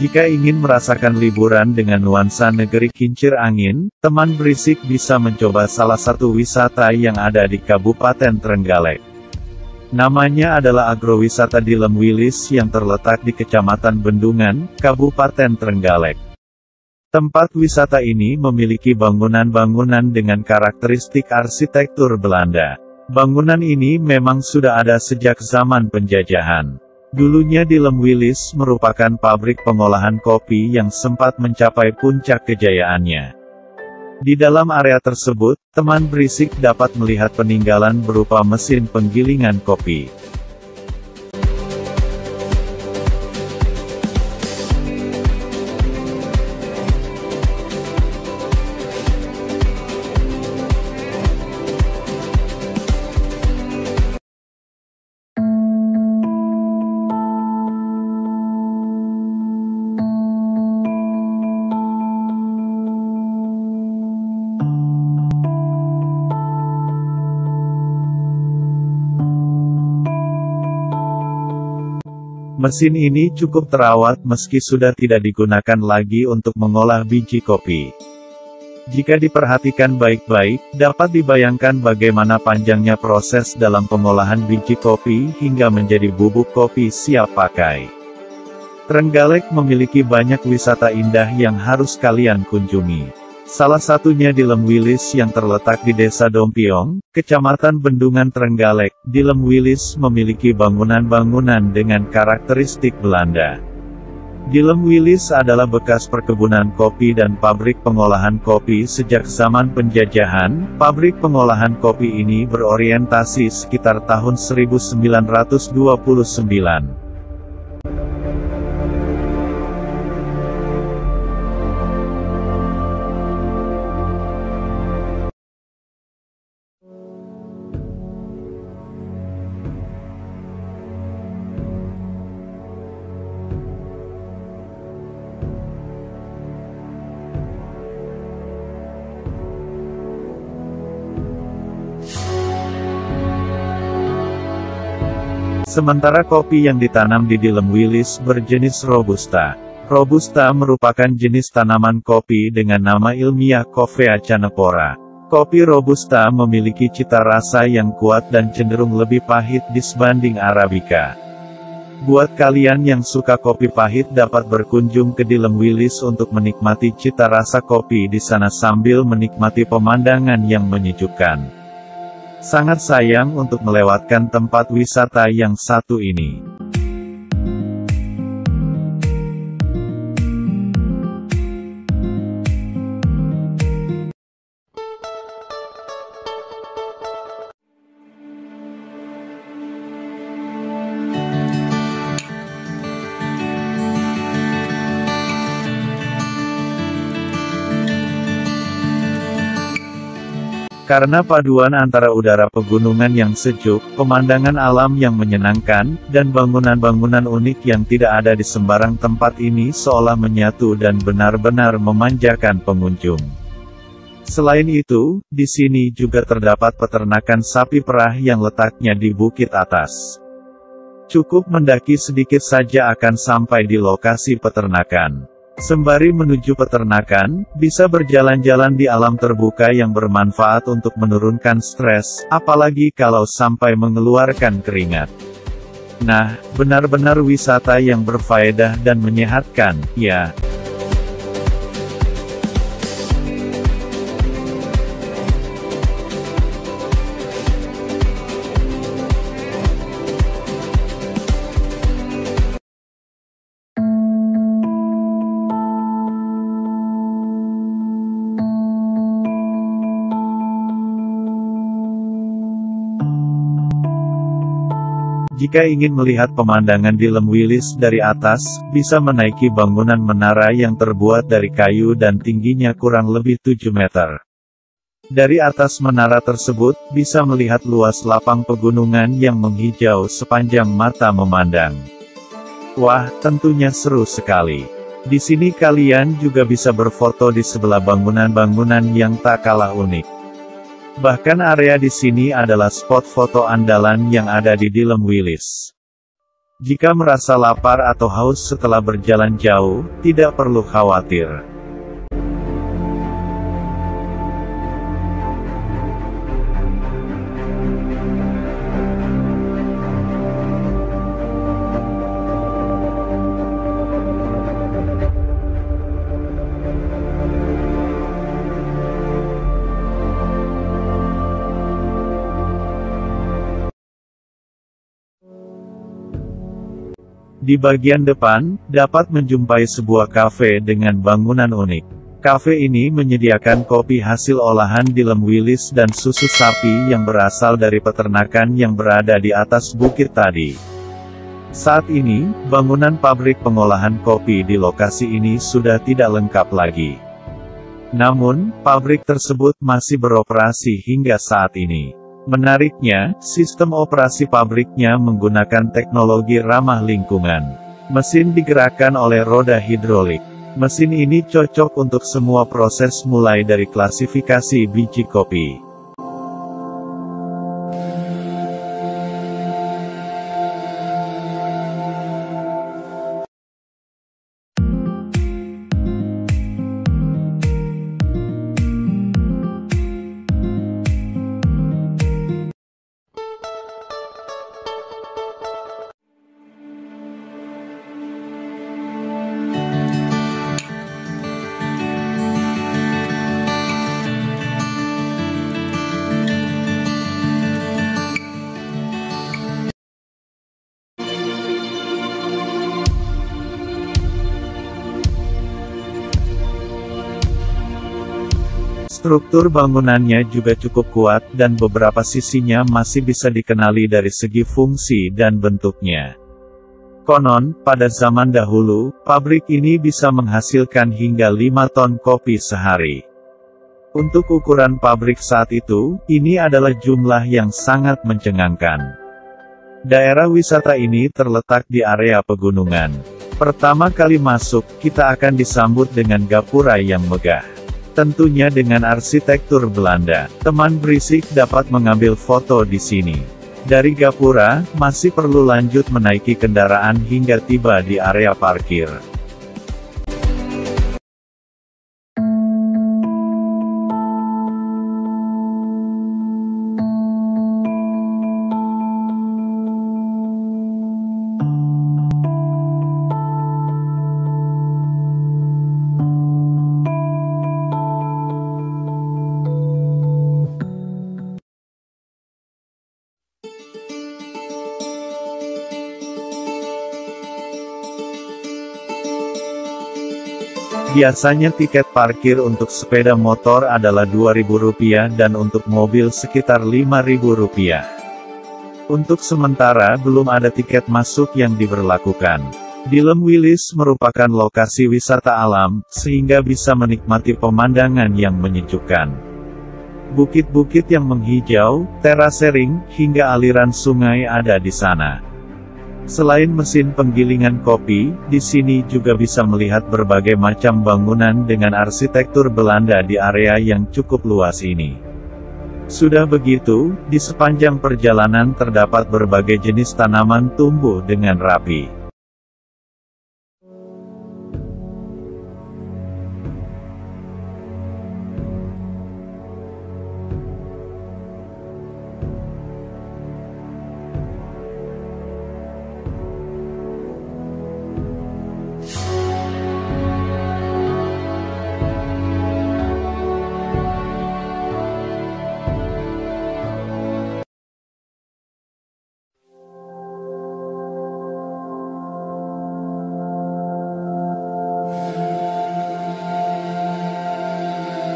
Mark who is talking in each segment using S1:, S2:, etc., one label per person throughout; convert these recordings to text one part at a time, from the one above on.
S1: Jika ingin merasakan liburan dengan nuansa negeri kincir angin, teman berisik bisa mencoba salah satu wisata yang ada di Kabupaten Trenggalek. Namanya adalah agrowisata Dilem Wilis yang terletak di Kecamatan Bendungan, Kabupaten Trenggalek. Tempat wisata ini memiliki bangunan-bangunan dengan karakteristik arsitektur Belanda. Bangunan ini memang sudah ada sejak zaman penjajahan. Dulunya Dilem Wilis merupakan pabrik pengolahan kopi yang sempat mencapai puncak kejayaannya. Di dalam area tersebut, teman berisik dapat melihat peninggalan berupa mesin penggilingan kopi. Mesin ini cukup terawat meski sudah tidak digunakan lagi untuk mengolah biji kopi. Jika diperhatikan baik-baik, dapat dibayangkan bagaimana panjangnya proses dalam pengolahan biji kopi hingga menjadi bubuk kopi siap pakai. Trenggalek memiliki banyak wisata indah yang harus kalian kunjungi. Salah satunya Dilem Wilis yang terletak di Desa Dompiong, Kecamatan Bendungan Trenggalek. Dilem Wilis memiliki bangunan-bangunan dengan karakteristik Belanda. Dilem Wilis adalah bekas perkebunan kopi dan pabrik pengolahan kopi sejak zaman penjajahan. Pabrik pengolahan kopi ini berorientasi sekitar tahun 1929. Sementara kopi yang ditanam di Dilem Wilis berjenis Robusta. Robusta merupakan jenis tanaman kopi dengan nama ilmiah Coffea canephora. Kopi Robusta memiliki cita rasa yang kuat dan cenderung lebih pahit dibanding Arabica. Buat kalian yang suka kopi pahit dapat berkunjung ke Dilem Wilis untuk menikmati cita rasa kopi di sana sambil menikmati pemandangan yang menyejukkan. Sangat sayang untuk melewatkan tempat wisata yang satu ini. Karena paduan antara udara pegunungan yang sejuk, pemandangan alam yang menyenangkan, dan bangunan-bangunan unik yang tidak ada di sembarang tempat ini seolah menyatu dan benar-benar memanjakan pengunjung. Selain itu, di sini juga terdapat peternakan sapi perah yang letaknya di bukit atas. Cukup mendaki sedikit saja akan sampai di lokasi peternakan. Sembari menuju peternakan, bisa berjalan-jalan di alam terbuka yang bermanfaat untuk menurunkan stres, apalagi kalau sampai mengeluarkan keringat. Nah, benar-benar wisata yang berfaedah dan menyehatkan, ya. Jika ingin melihat pemandangan Dilem Wilis dari atas, bisa menaiki bangunan menara yang terbuat dari kayu dan tingginya kurang lebih 7 meter. Dari atas menara tersebut, bisa melihat luas lapang pegunungan yang menghijau sepanjang mata memandang. Wah, tentunya seru sekali. Di sini kalian juga bisa berfoto di sebelah bangunan-bangunan yang tak kalah unik. Bahkan area di sini adalah spot foto andalan yang ada di Dilem Wilis. Jika merasa lapar atau haus setelah berjalan jauh, tidak perlu khawatir. Di bagian depan, dapat menjumpai sebuah kafe dengan bangunan unik. Kafe ini menyediakan kopi hasil olahan Dilem Wilis dan susu sapi yang berasal dari peternakan yang berada di atas bukit tadi. Saat ini, bangunan pabrik pengolahan kopi di lokasi ini sudah tidak lengkap lagi. Namun, pabrik tersebut masih beroperasi hingga saat ini. Menariknya, sistem operasi pabriknya menggunakan teknologi ramah lingkungan. Mesin digerakkan oleh roda hidrolik. Mesin ini cocok untuk semua proses mulai dari klasifikasi biji kopi. Struktur bangunannya juga cukup kuat, dan beberapa sisinya masih bisa dikenali dari segi fungsi dan bentuknya. Konon, pada zaman dahulu, pabrik ini bisa menghasilkan hingga 5 ton kopi sehari. Untuk ukuran pabrik saat itu, ini adalah jumlah yang sangat mencengangkan. Daerah wisata ini terletak di area pegunungan. Pertama kali masuk, kita akan disambut dengan gapura yang megah. Tentunya dengan arsitektur Belanda. Teman berisik dapat mengambil foto di sini. Dari gapura, masih perlu lanjut menaiki kendaraan hingga tiba di area parkir. Biasanya tiket parkir untuk sepeda motor adalah Rp2.000 dan untuk mobil sekitar Rp5.000. Untuk sementara belum ada tiket masuk yang diberlakukan. Dilem Wilis merupakan lokasi wisata alam, sehingga bisa menikmati pemandangan yang menyejukkan. Bukit-bukit yang menghijau, terasering, hingga aliran sungai ada di sana. Selain mesin penggilingan kopi, di sini juga bisa melihat berbagai macam bangunan dengan arsitektur Belanda di area yang cukup luas ini. Sudah begitu, di sepanjang perjalanan terdapat berbagai jenis tanaman tumbuh dengan rapi.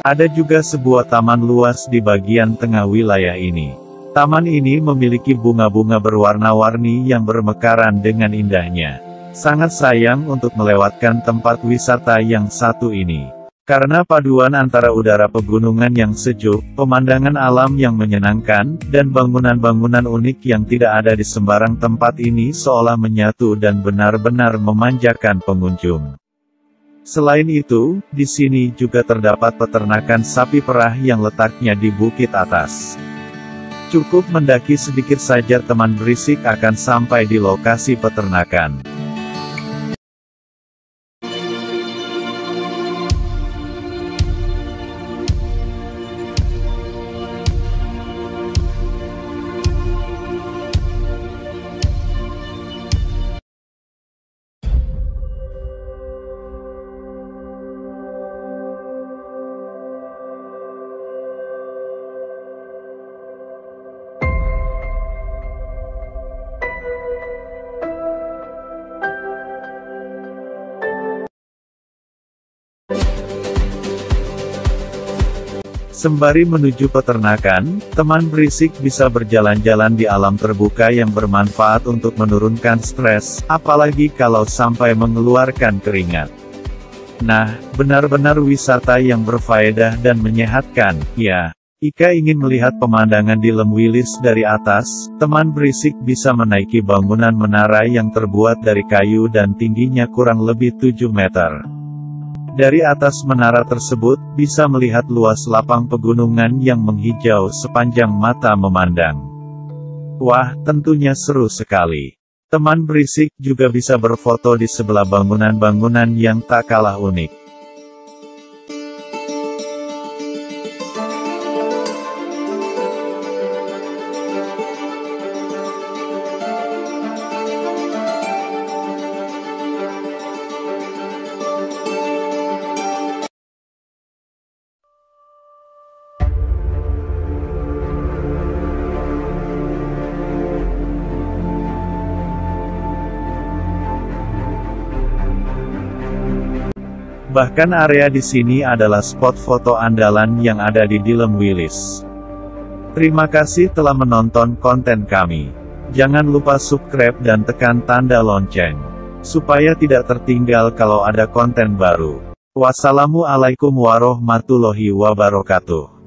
S1: Ada juga sebuah taman luas di bagian tengah wilayah ini. Taman ini memiliki bunga-bunga berwarna-warni yang bermekaran dengan indahnya. Sangat sayang untuk melewatkan tempat wisata yang satu ini. Karena paduan antara udara pegunungan yang sejuk, pemandangan alam yang menyenangkan, dan bangunan-bangunan unik yang tidak ada di sembarang tempat ini seolah menyatu dan benar-benar memanjakan pengunjung. Selain itu, di sini juga terdapat peternakan sapi perah yang letaknya di bukit atas. Cukup mendaki sedikit saja teman berisik akan sampai di lokasi peternakan. Sembari menuju peternakan, teman berisik bisa berjalan-jalan di alam terbuka yang bermanfaat untuk menurunkan stres, apalagi kalau sampai mengeluarkan keringat. Nah, benar-benar wisata yang berfaedah dan menyehatkan, ya. Jika ingin melihat pemandangan di Lem Wilis dari atas, teman berisik bisa menaiki bangunan menara yang terbuat dari kayu dan tingginya kurang lebih 7 meter. Dari atas menara tersebut, bisa melihat luas lapang pegunungan yang menghijau sepanjang mata memandang. Wah, tentunya seru sekali. Teman berisik juga bisa berfoto di sebelah bangunan-bangunan yang tak kalah unik. Bahkan area di sini adalah spot foto andalan yang ada di Lem Wilis. Terima kasih telah menonton konten kami. Jangan lupa subscribe dan tekan tanda lonceng, supaya tidak tertinggal kalau ada konten baru. Wassalamualaikum warahmatullahi wabarakatuh.